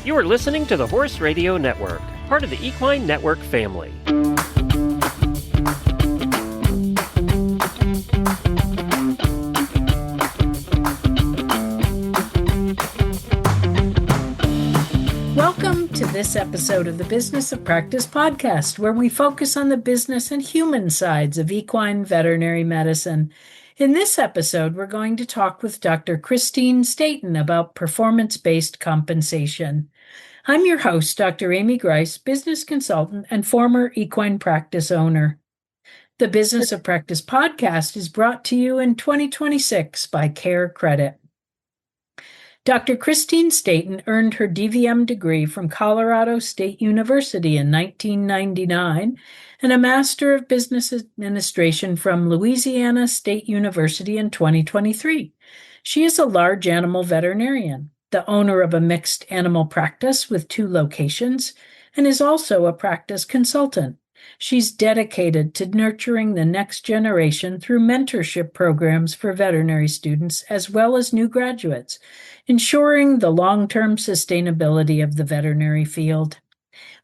You are listening to the Horse Radio Network, part of the Equine Network family. Welcome to this episode of the Business of Practice podcast, where we focus on the business and human sides of equine veterinary medicine. In this episode, we're going to talk with Dr. Christine Staten about performance-based compensation. I'm your host, Dr. Amy Grice, business consultant and former equine practice owner. The Business of Practice podcast is brought to you in 2026 by CareCredit. Dr. Christine Staten earned her DVM degree from Colorado State University in 1999 and a Master of Business Administration from Louisiana State University in 2023. She is a large animal veterinarian, the owner of a mixed animal practice with 2 locations, and is also a practice consultant. She's dedicated to nurturing the next generation through mentorship programs for veterinary students as well as new graduates, ensuring the long-term sustainability of the veterinary field.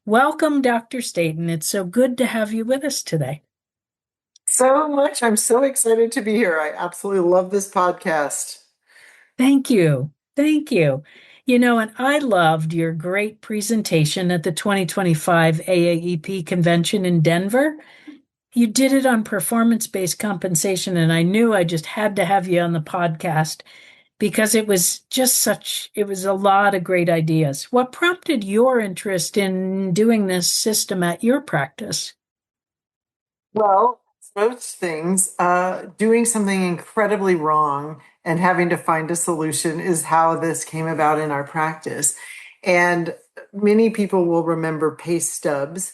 Welcome, Dr. Staten. It's so good to have you with us today. So much. I'm so excited to be here. I absolutely love this podcast. Thank you. Thank you. You know, and I loved your great presentation at the 2025 AAEP convention in Denver. You did it on performance-based compensation, and I knew I just had to have you on the podcast because it was a lot of great ideas. What prompted your interest in doing this system at your practice? Well, most things, doing something incredibly wrong and having to find a solution is how this came about in our practice. And many people will remember pay stubs.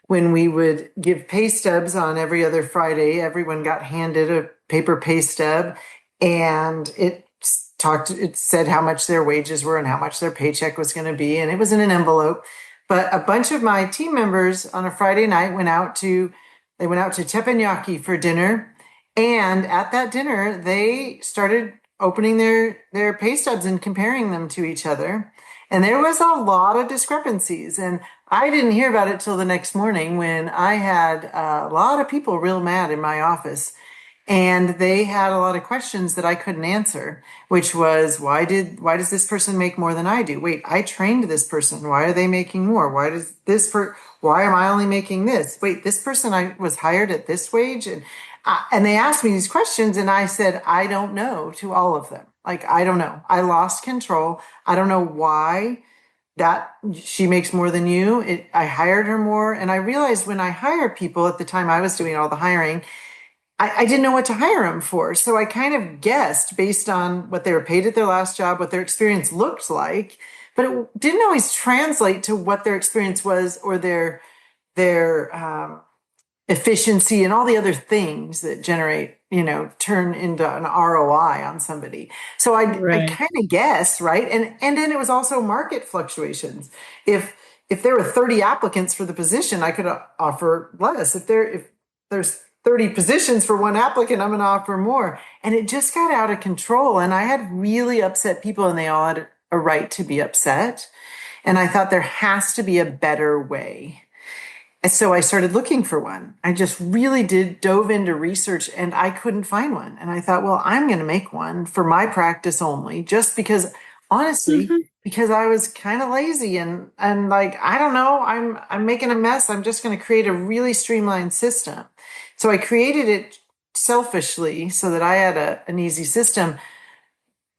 When we would give pay stubs on every other Friday, everyone got handed a paper pay stub, and it said how much their wages were and how much their paycheck was going to be, and it was in an envelope. But a bunch of my team members on a Friday night went out to Teppanyaki for dinner, and at that dinner they started opening their pay stubs and comparing them to each other, and there was a lot of discrepancies. And I didn't hear about it till the next morning when I had a lot of people real mad in my office. And they had a lot of questions that I couldn't answer, which was, why does this person make more than I do? Wait, I trained this person. Why are they making more? Why am I only making this? Wait, this person I was hired at this wage? And they asked me these questions, and I said, I don't know, to all of them. I don't know. I lost control. I don't know why that she makes more than you. I hired her more. And I realized when I hire people, at the time I was doing all the hiring, I didn't know what to hire them for. So I kind of guessed based on what they were paid at their last job, what their experience looked like, but it didn't always translate to what their experience was or their efficiency and all the other things that turn into an ROI on somebody. So I kind of guessed, right? And then it was also market fluctuations. If there were 30 applicants for the position, I could offer less. If there's 30 positions for one applicant, I'm going to offer more. And it just got out of control. And I had really upset people, and they all had a right to be upset. And I thought there has to be a better way. And so I started looking for one. I just really dove into research, and I couldn't find one. And I thought, well, I'm going to make one for my practice only, just because, honestly, because I was kind of lazy and I don't know, I'm making a mess. I'm just going to create a really streamlined system. So I created it selfishly so that I had an easy system.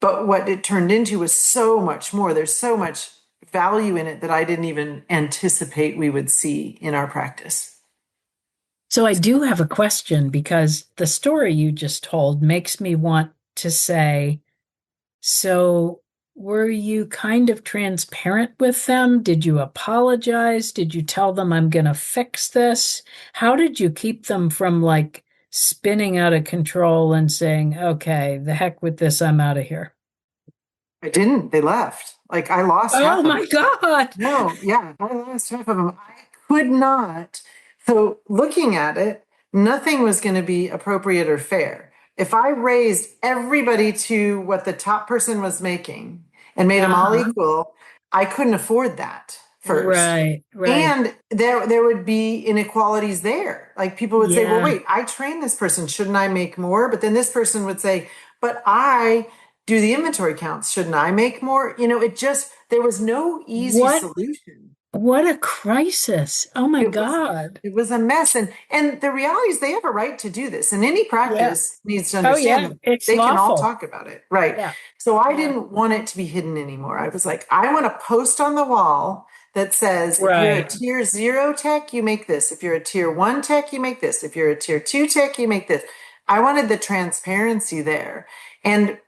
But what it turned into was so much more. There's so much value in it that I didn't even anticipate we would see in our practice. So I do have a question, because the story you just told makes me want to say, so were you kind of transparent with them? Did you apologize? Did you tell them, I'm going to fix this? How did you keep them from spinning out of control and saying, okay, the heck with this, I'm out of here? I didn't. They left. I lost half of them. Oh my God. No, yeah, I lost half of them. I could not. So looking at it, nothing was going to be appropriate or fair. If I raised everybody to what the top person was making and made them all equal, I couldn't afford that first. Right, right. And there would be inequalities there. Like people would say, well, Yeah. wait, I trained this person. Shouldn't I make more? But then this person would say, but I do the inventory counts. Shouldn't I make more? There was no easy What solution. what a crisis. Oh my It was God. it was a mess. And the reality is they have a right to do this. And any Yeah. practice needs to Oh understand yeah. that It's they can all lawful. talk about it. Right. Yeah. So I Yeah. didn't want it to be hidden anymore. I was like, I want to post on the wall that says if you're a Right. tier 0 tech, you make this. If you're a tier 1 tech, you make this. If you're a tier 2 tech, you make this. I wanted the transparency there. And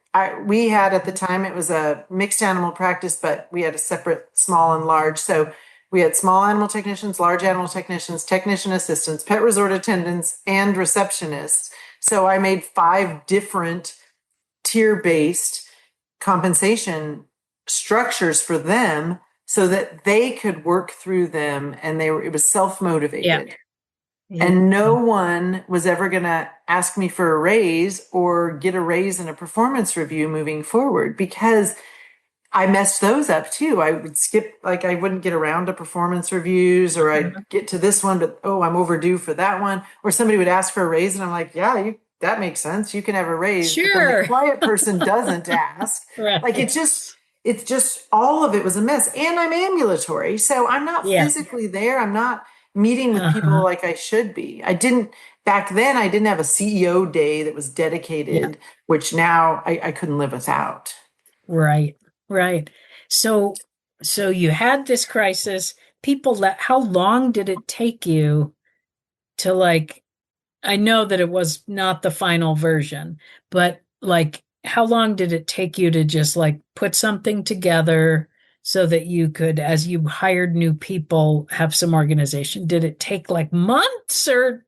we had at the time, it was a mixed animal practice, but we had a separate small and large. So we had small animal technicians, large animal technicians, technician assistants, pet resort attendants, and receptionists. So I made 5 different tier-based compensation structures for them so that they could work through them, and it was Yeah. self-motivated. Yeah. And no one was ever going to ask me for a raise or get a raise in a performance review moving forward because I messed those up too. I would skip, like, I wouldn't get around to performance reviews, or I'd get to this one, but oh, I'm overdue for that one. Or somebody would ask for a raise, and I'm like, yeah, that makes sense. You can have a raise. But then the Sure. quiet person doesn't ask. Like, Right. it's just all of it was a mess. And I'm ambulatory, so I'm not Yeah. physically there. I'm not meeting with people Uh-huh. like I should be. Back then, I didn't have a CEO day that was Yeah. dedicated, which now I couldn't live without. Right. Right. So so you had this crisis. How long did it take you to like I know that it was not the final version, but like, how long did it take you to just like put something together so that you could, as you hired new people, have some organization? Did it take like months or,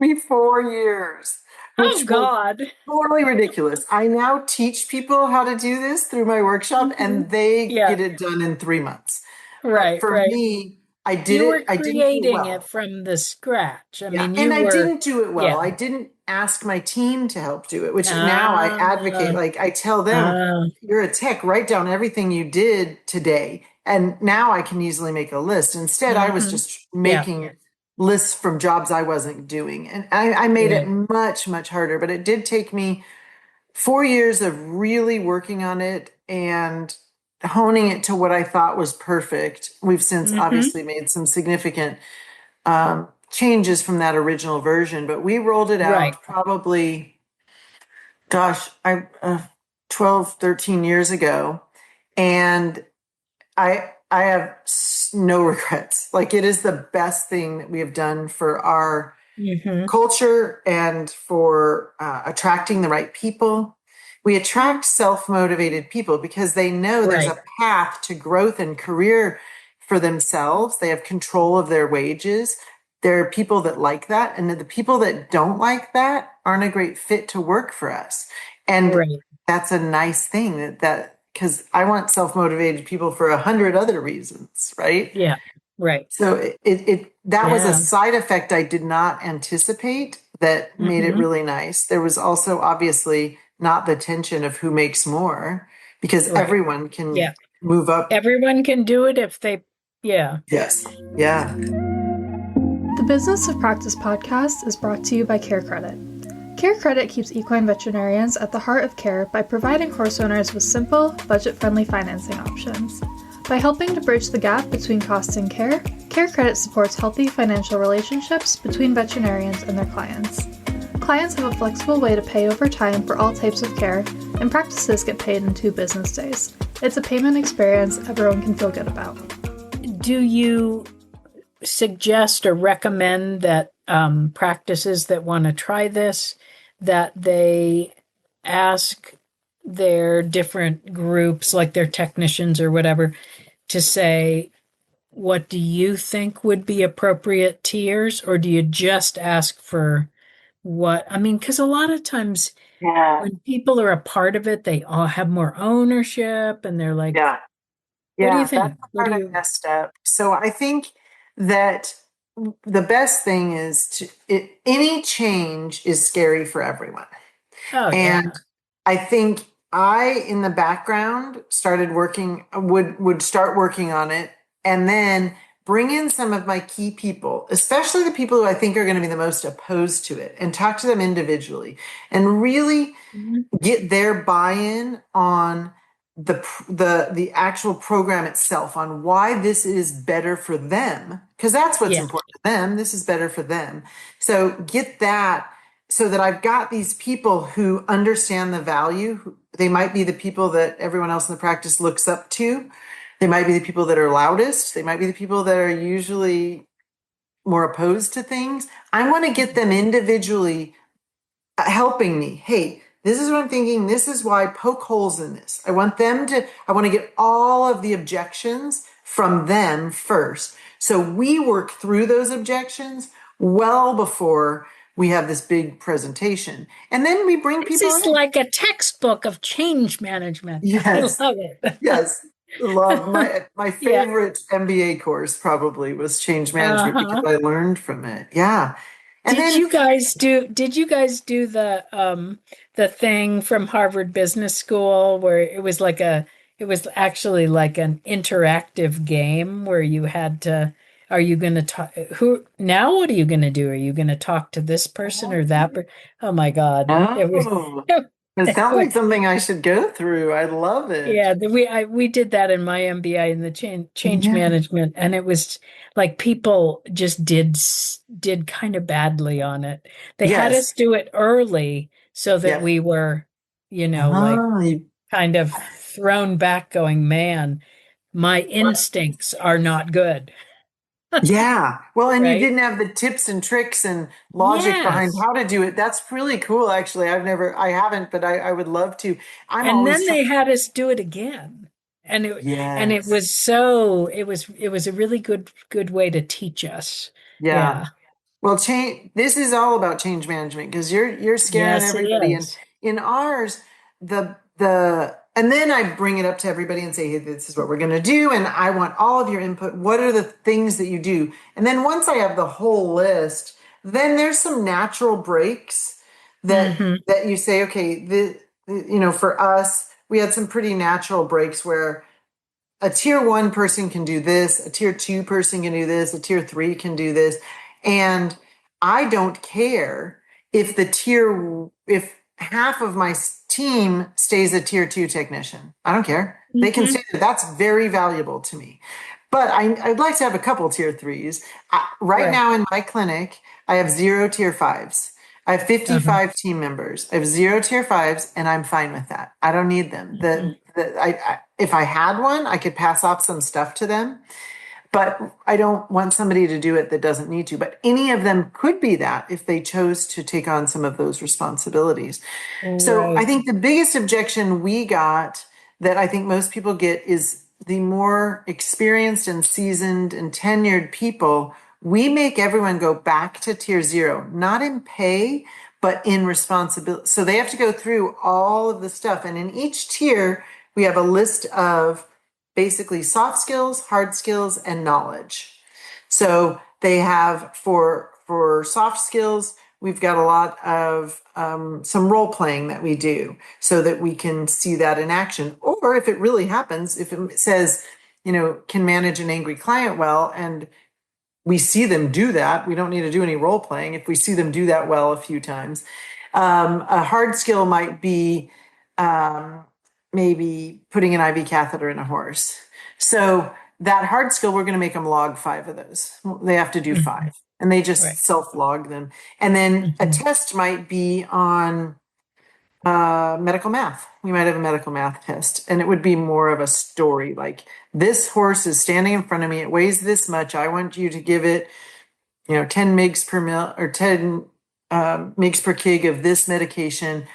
Me 4 years, oh which was God? totally ridiculous. I now teach people how to do this through my workshop, Mhm. and they Yeah, get it done in 3 months. But right, for right. me, You were I didn't do it creating it well. from the scratch. I Yeah. mean, And you I were, didn't do it well. yeah. I didn't ask my team to help do it, which now I advocate. Ah, Like I tell them, ah, you're a tech, write down everything you did today. And now I can easily make a list. Instead, I was hmm. just Yeah, making lists from jobs I wasn't doing. And I made it right. much, much harder. But it did take me 4 years of really working on it and honing it to what I thought was perfect. We've since Hmm. obviously made some significant changes from that original version, but we rolled it Right. out probably, gosh, 12, 13 years ago. And I have no regrets. Like it is the best thing that we have done for our Hmm. culture and for attracting the right people. We attract self motivated people because they know there's Right. a path to growth and career for themselves. They have control of their wages. There are people that like that, and the people that don't like that aren't a great fit to work for us. And Right. that's a nice thing that because I want self motivated people for 100 other reasons, right? Yeah. Right. So that was a Yeah. side effect I did not anticipate that made it Hmm. really nice. There was also obviously not the tension of who makes more because Right. everyone can Yeah. move up. Everyone can do it if they, yeah. Yes. Yeah. The Business of Practice podcast is brought to you by CareCredit. CareCredit keeps equine veterinarians at the heart of care by providing horse owners with simple, budget-friendly financing options. By helping to bridge the gap between cost and care, CareCredit supports healthy financial relationships between veterinarians and their clients. Clients have a flexible way to pay over time for all types of care, and practices get paid in 2 business days. It's a payment experience everyone can feel good about. Do you suggest or recommend that practices that want to try this, that they ask their different groups, like their technicians or whatever, to say, what do you think would be appropriate tiers? Or do you just ask for what? I mean, because a lot of times Yeah. when people are a part of it, they all have more ownership and they're like, Yeah. what do you Yeah. That's think? the What do part I you? messed up. So I think that the best thing is any change is scary for everyone. Oh, yeah. And I think I, in the background, started working, would start working on it, and then bring in some of my key people, especially the people who I think are going to be the most opposed to it, and talk to them individually and really Mhm. get their buy-in on the actual program itself, on why this is better for them, because that's what's Yeah. important to them. This is better for them. So get that, so that I've got these people who understand the value. They might be the people that everyone else in the practice looks up to. They might be the people that are loudest. They might be the people that are usually more opposed to things. I want to get them individually helping me. Hey, this is what I'm thinking. This is why. Poke holes in this. I want to get all of the objections from them first. So we work through those objections well before we have this big presentation. And then we bring This people is in. like a textbook of change management. I Yes. love it. Yes. Love my Yeah. favorite MBA course probably was change management because Uh-huh. I learned from it. Yeah. And then Did you guys do the thing from Harvard Business School where it was actually like an interactive game where you had to, are you going to talk, who now what are you going to do? Are you going to talk to this person or that Oh my God. It was oh, it it sounds like was something I should go through. I love it. yeah, we did that in my MBA in the change Yeah. management, and it was like people just did kind of badly on it. They had Yes. us do it early so that Yep. we were, like Ah, kind of thrown back, going, man, my instincts are not good, yeah. Well, and you right? didn't have the tips and tricks and logic behind Yes. how to do it. That's really cool, actually. I haven't, but I would love to. I'm And always then trying. they had us do it again. And it Yes. was it was a really good way to teach us. Yeah. Yeah. Well, change. This is all about change management because you're scaring Yes, it everybody, and is. in ours, and then I bring it up to everybody and say, hey, this is what we're going to do, and I want all of your input. What are the things that you do? And then once I have the whole list, then there's some natural breaks Hmm. that you say, okay, for us, we had some pretty natural breaks where a tier one person can do this, a tier two person can do this, a tier three can do this. And I don't care if half of my team stays a tier two technician. I don't care. They can Hmm. say that that's very valuable to me. But I'd like to have a couple tier threes. Right Right. now in my clinic, I have zero tier fives. I have Uh-huh. 55 team members. I have zero tier fives, and I'm fine with that. I don't need them. Mhm. If I had one, I could pass off some stuff to them, but I don't want somebody to do it that doesn't need to. But any of them could be that if they chose to take on some of those responsibilities. So I Right. think the biggest objection we got that I think most people get is the more experienced and seasoned and tenured people, we make everyone go back to tier zero, not in pay, but in responsibility. So they have to go through all of the stuff. And in each tier, we have a list of basically soft skills, hard skills, and knowledge. So they have for soft skills, we've got a lot of some role playing that we do so that we can see that in action. Or if it really happens, if it says, can manage an angry client well, and we see them do that, we don't need to do any role playing. If we see them do that well a few times, a hard skill might be um, maybe putting an IV catheter in a horse. So that hard skill, we're going to make them log 5 of those. They have to do Mhm. 5, and they just Right. self-log them. And then a Hmm. test might be on medical math. We might have a medical math test, and it would be more of a story like, this horse is standing in front of me. It weighs this much. I want you to give it 10 mgs per mil or 10 mgs per kg of this medication.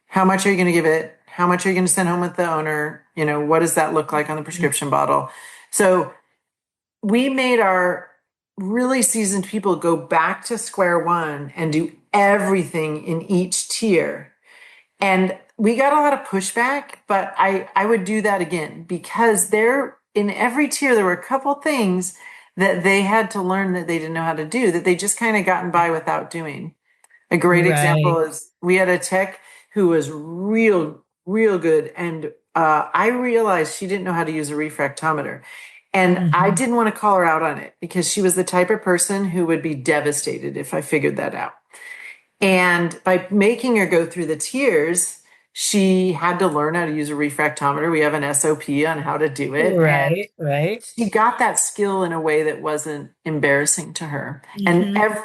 How much are you going to give it? How much are you going to send home with the owner? What does that look like on the prescription bottle? So we made our really seasoned people go back to square one and do everything in each tier. And we got a lot of pushback, but I would do that again because there in every tier, there were a couple things that they had to learn that they didn't know how to do, that they just kind of gotten by without doing. A great Right. example is we had a tech who was real good. And I realized she didn't know how to use a refractometer. And I Mhm. didn't want to call her out on it because she was the type of person who would be devastated if I figured that out. And by making her go through the tiers, she had to learn how to use a refractometer. We have an SOP on how to do it. And Right, right. she got that skill in a way that wasn't embarrassing to her. And Mhm.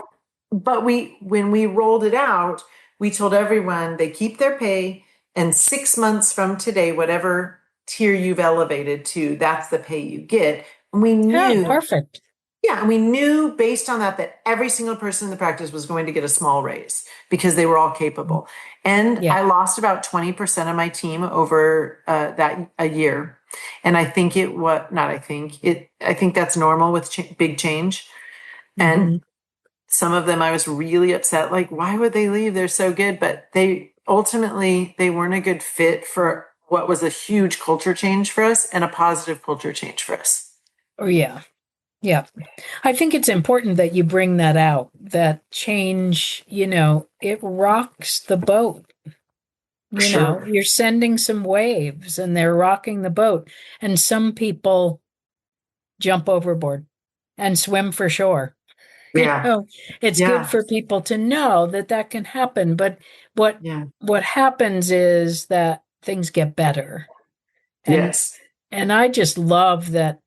but when we rolled it out, we told everyone they keep their pay, and 6 months from today, whatever tier you've elevated to, that's the pay you get. And we Oh, knew, perfect. yeah, and we knew based on that every single person in the practice was going to get a small raise because they were all capable. And Yeah. I lost about 20% of my team over that a year. And I think it what not I think it I think that's normal with big change. And Mhm. some of them I was really upset, like, why would they leave? They're so good. But they ultimately they weren't a good fit for what was a huge culture change for us and a positive culture change for us. Oh, yeah. Yeah. I think it's important that you bring that out, that change, it rocks the boat. For sure. You're sending some waves and they're rocking the boat. And some people jump overboard and swim for shore. You Yeah. know, it's good Yeah. for people to know that that can happen. But what Yeah. what happens is that things get better. And Yes. and I just love that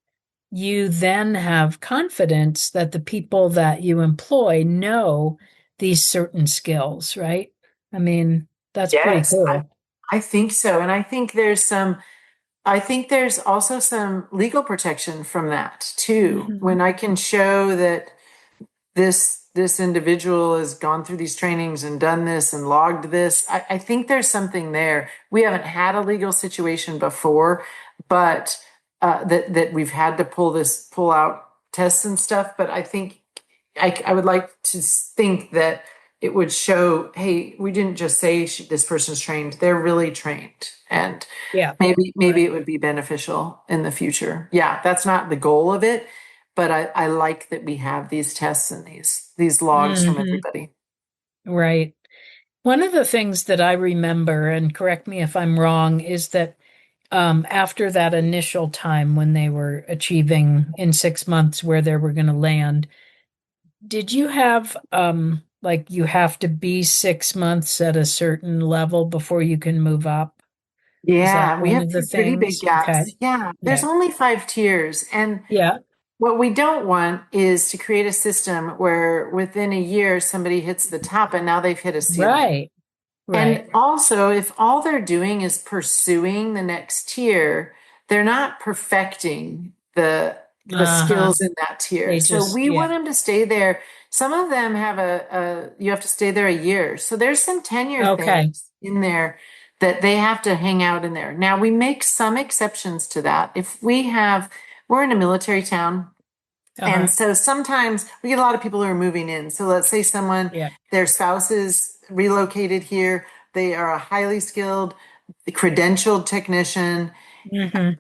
you then have confidence that the people that you employ know these certain skills, right? I mean, that's pretty Yes. cool. I think so. And I think there's also some legal protection from that too. Hmm. When I can show that this individual has gone through these trainings and done this and logged this, I think there's something there. We haven't had a legal situation before, but that we've had to pull out tests and stuff. But I think I would like to think that it would show, hey, we didn't just say this person's trained; they're really trained, and Yeah, maybe right. it would be beneficial in the future. Yeah, that's not the goal of it, but I like that we have these tests and these logs from Hmm. everybody. Right. One of the things that I remember, and correct me if I'm wrong, is that after that initial time when they were achieving in 6 months where they were going to land, did you have like you have to be 6 months at a certain level before you can move up? Is that Yeah, we one have of the pretty big things? Okay. gaps. Yeah, there's Yeah. only 5 tiers, and Yeah. what we don't want is to create a system where within a year somebody hits the top and now they've hit a ceiling. Right. And Right. also, if all they're doing is pursuing the next tier, they're not perfecting the Uh-huh. skills in that tier. They So just, we yeah. want them to stay there. Some of them have you have to stay there a year. So there's some tenure Okay. things in there that they have to hang out in there. Now we make some exceptions to that. If we're in a military town, and Uh-huh. so sometimes we get a lot of people who are moving in. So let's say Yeah. their spouse is relocated here. They are a highly skilled, credentialed technician. Hmm.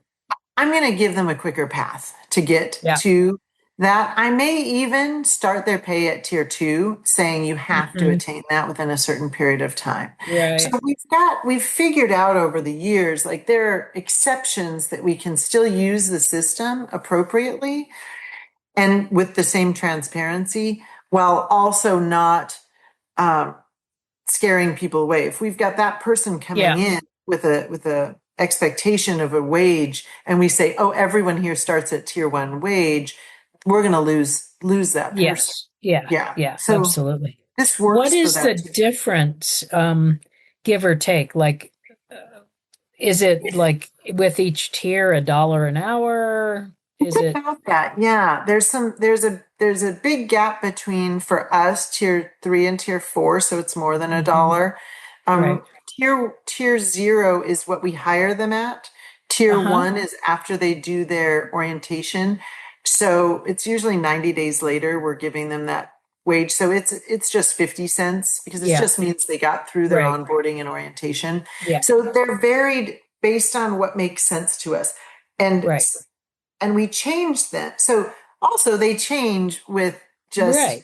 I'm going to give them a quicker path to get Yeah. to that. I may even start their pay at tier 2, saying you have to Hmm. attain that within a certain period of time. So Right. we've figured out over the years, like there are exceptions that we can still use the system appropriately and with the same transparency while also not um, scaring people away. If we've got that person coming Yeah. in with a expectation of a wage, and we say, "Oh, everyone here starts at tier 1 wage," we're going to lose that person. Yes. Yeah. Yeah. Yeah. So Absolutely. this What works for is the that too. difference, give or take? Like, is it like with each tier $1 an hour? It's Is it about that. Yeah. There's a big gap between for us tier 3 and tier 4, so it's more than a Mhm. dollar. Right? Tier 0 is what we hire them at. Tier Uh-huh. 1 is after they do their orientation. So it's usually 90 days later we're giving them that wage. So it's just 50 cents because it Yeah. just means they got through their Right. onboarding and orientation. Yeah. So they're varied based on what makes sense to us. And Right. and we change them. So also they change with just Right.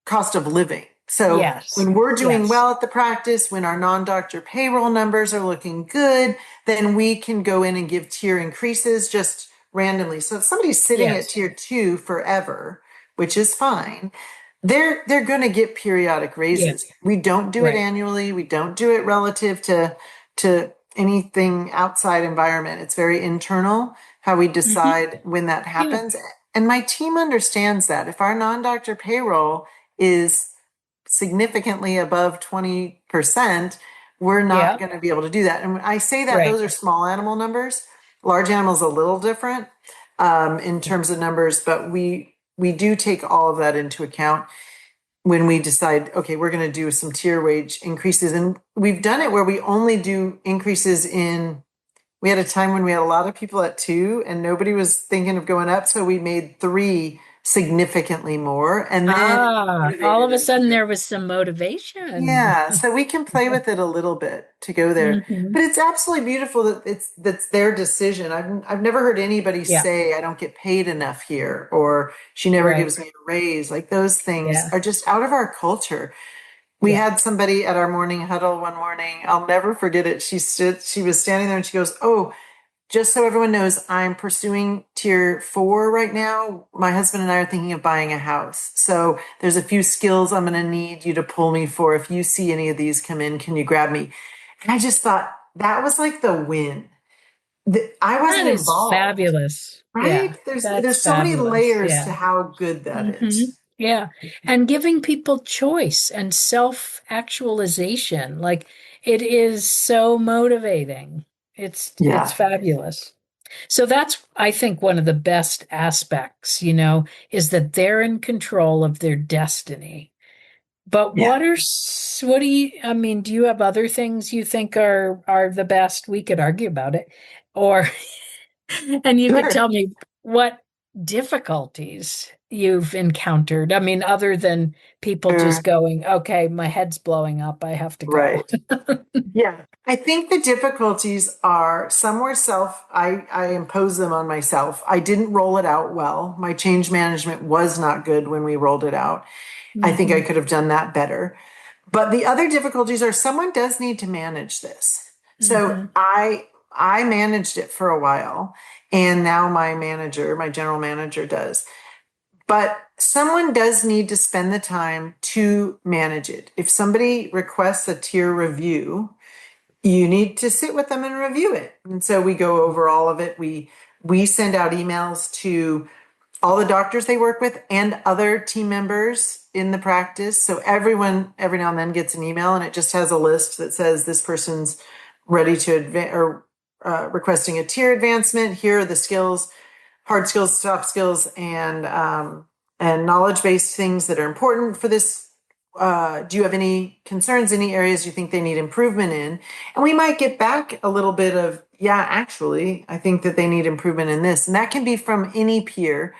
cost of living. So Yes. when we're doing Yes. well at the practice, when our non-doctor payroll numbers are looking good, then we can go in and give tier increases just randomly. So if somebody's sitting at Yes. tier 2 forever, which is fine, they're going to get periodic Yeah. raises. We don't do it Right. annually. We don't do it relative to anything outside environment. It's very internal how we Hmm. decide when that Yeah. happens. And my team understands that if our non-doctor payroll is significantly above 20%, we're not Yeah. going to be able to do that. And when I say that, Right. those are small animal numbers. Large animals a little different in terms of numbers, but we do take all of that into account when we decide, okay, we're going to do some tier wage increases. And we've done it where we only do increases we had a time when we had a lot of people at 2 and nobody was thinking of going up. So we made 3 significantly more and then All motivated of a them to sudden go. there was some motivation. Yeah, so we can play with it a little bit to go there. Hmm. But it's absolutely beautiful that's their decision. I've never heard anybody Yeah. say I don't get paid enough here or she never Right. gives me a raise. Like those things Yeah. are just out of our culture. We Yeah. had somebody at our morning huddle one morning. I'll never forget it. She was standing there and she goes, "Oh, just so everyone knows, I'm pursuing tier 4 right now. My husband and I are thinking of buying a house. So there's a few skills I'm going to need you to pull me for. If you see any of these come in, can you grab me?" And I just thought that was like the win. I That wasn't is involved, fabulous. right? Yeah. There's That's so many fabulous. layers Yeah. to how good that Hmm. is. Yeah. And giving people choice and self-actualization. Like it is so motivating. It's Yeah. fabulous. So that's, I think, one of the best aspects, is that they're in control of their destiny. But Yeah. what do you, I mean, do you have other things you think are the best? We could argue about it. Or and you could Sure. tell me what difficulties you've encountered. I mean, other than people just Sure. going, okay, my head's blowing up, I have to go. Right. Yeah. I think the difficulties are somewhere I impose them on myself. I didn't roll it out well. My change management was not good when we rolled it out. I think I Hmm. could have done that better. But the other difficulties are someone does need to manage this. So Hmm. I managed it for a while and now my general manager does. But someone does need to spend the time to manage it. If somebody requests a tier review, you need to sit with them and review it. And so we go over all of it. We send out emails to all the doctors they work with and other team members in the practice. So everyone every now and then gets an email and it just has a list that says this person's ready to advance or requesting a tier advancement. Here are the skills, hard skills, soft skills, and knowledge based things that are important for this. Do you have any concerns, any areas you think they need improvement in? And we might get back a little bit of, yeah, actually, I think that they need improvement in this. And that can be from any peer.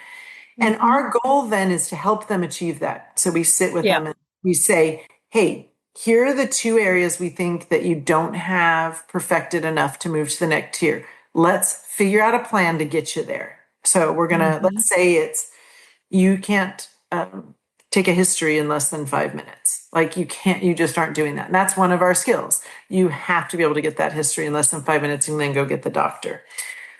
And Hmm. our goal then is to help them achieve that. So we sit with Yeah. them and we say, hey, here are the 2 areas we think that you don't have perfected enough to move to the next tier. Let's figure out a plan to get you there. So Hmm. let's say you can't take a history in less than 5 minutes. Like you just aren't doing that. And that's one of our skills. You have to be able to get that history in less than 5 minutes and then go get the doctor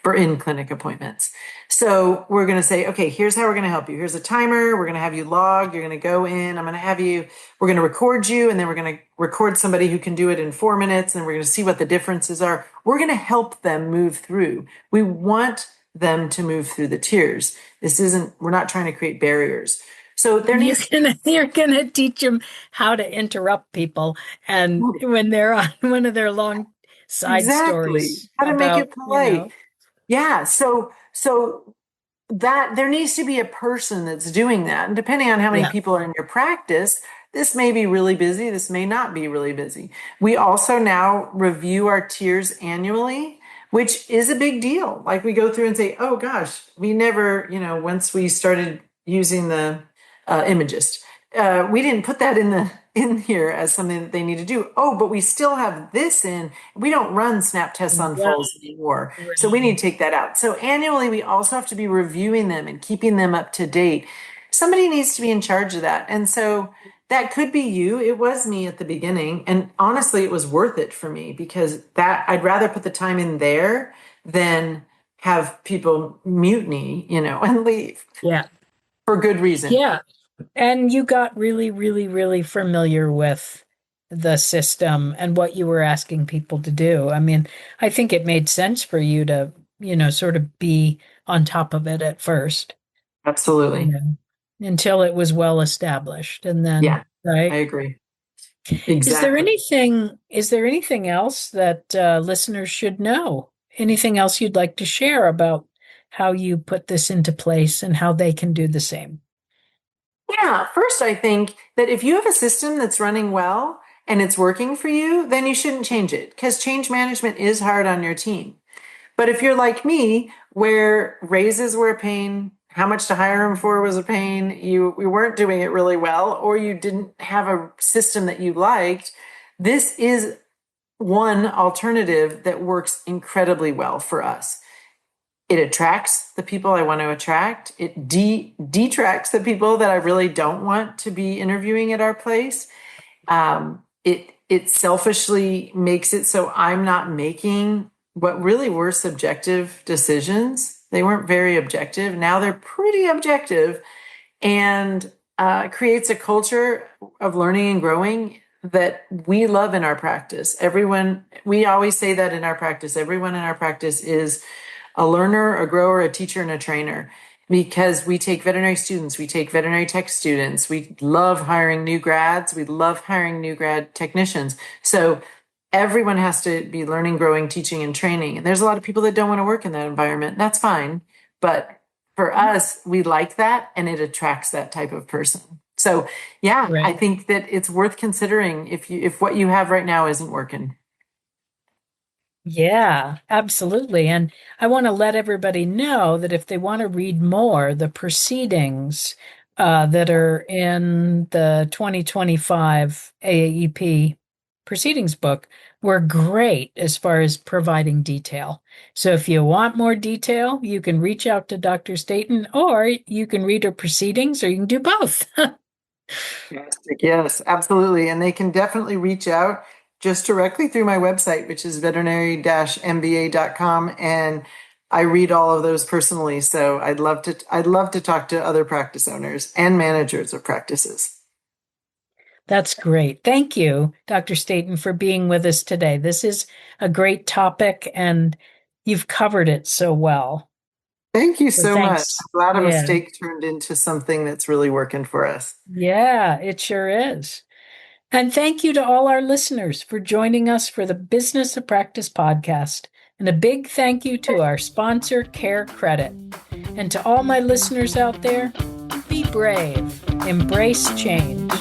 for in-clinic appointments. So we're going to say, okay, here's how we're going to help you. Here's a timer. We're going to have you log. You're going to go in. We're going to record you, and then we're going to record somebody who can do it in 4 minutes, and we're going to see what the differences are. We're going to help them move through. We want them to move through the tiers. We're not trying to create barriers. So there needs You're gonna teach them how to interrupt people, and to when they're on one of their long side exactly stories how to make about, it polite. Yeah. So that there needs to be a person that's doing that. And depending on how many yeah. people are in your practice, this may be really busy. This may not be really busy. We also now review our tiers annually, which is a big deal. Like we go through and say, oh gosh, we never, once we started using the Imagist, we didn't put that in here as something that they need to do. Oh, but we still have this in. We don't run snap tests on Right, foals anymore. So we need right. to take that out. So annually, we also have to be reviewing them and keeping them up to date. Somebody needs to be in charge of that. And so that could be you. It was me at the beginning. And honestly, it was worth it for me because that I'd rather put the time in there than have people mutiny, and leave Yeah. for good reason. Yeah. And you got really, really, really familiar with the system and what you were asking people to do. I mean, I think it made sense for you to, sort of be on top of it at first, Absolutely. until it was well established. And then, Yeah, I right? agree. Exactly. Is there anything else that listeners should know? Anything else you'd like to share about how you put this into place and how they can do the same? Yeah, first, I think that if you have a system that's running well and it's working for you, then you shouldn't change it because change management is hard on your team. But if you're like me, where raises were a pain, how much to hire them for was a pain, we weren't doing it really well, or you didn't have a system that you liked, this is one alternative that works incredibly well for us. It attracts the people I want to attract. It detracts the people that I really don't want to be interviewing at our place. It selfishly makes it so I'm not making what really were subjective decisions. They weren't very objective. Now they're pretty objective, and creates a culture of learning and growing that we love in our practice. We always say that in our practice, everyone in our practice is a learner, a grower, a teacher, and a trainer because we take veterinary students, we take veterinary tech students. We love hiring new grads. We love hiring new grad technicians. So everyone has to be learning, growing, teaching, and training. And there's a lot of people that don't want to work in that environment. That's fine. But for us, we like that and it attracts that type of person. So yeah, I Right. think that it's worth considering if what you have right now isn't working. Yeah, absolutely. And I want to let everybody know that if they want to read more, the proceedings that are in the 2025 AAEP proceedings book were great as far as providing detail. So if you want more detail, you can reach out to Dr. Staten, or you can read her proceedings, or you can do both. Fantastic. Yes, absolutely. And they can definitely reach out just directly through my website, which is veterinary-mba.com. And I read all of those personally. So I'd love to talk to other practice owners and managers of practices. That's great. Thank you, Dr. Staten, for being with us today. This is a great topic and you've covered it so well. Thank you So so much. thanks. I'm glad a Yeah. mistake turned into something that's really working for us. Yeah, it sure is. And thank you to all our listeners for joining us for the Business of Practice podcast. And a big thank you to our sponsor, CareCredit. And to all my listeners out there, be brave, embrace change.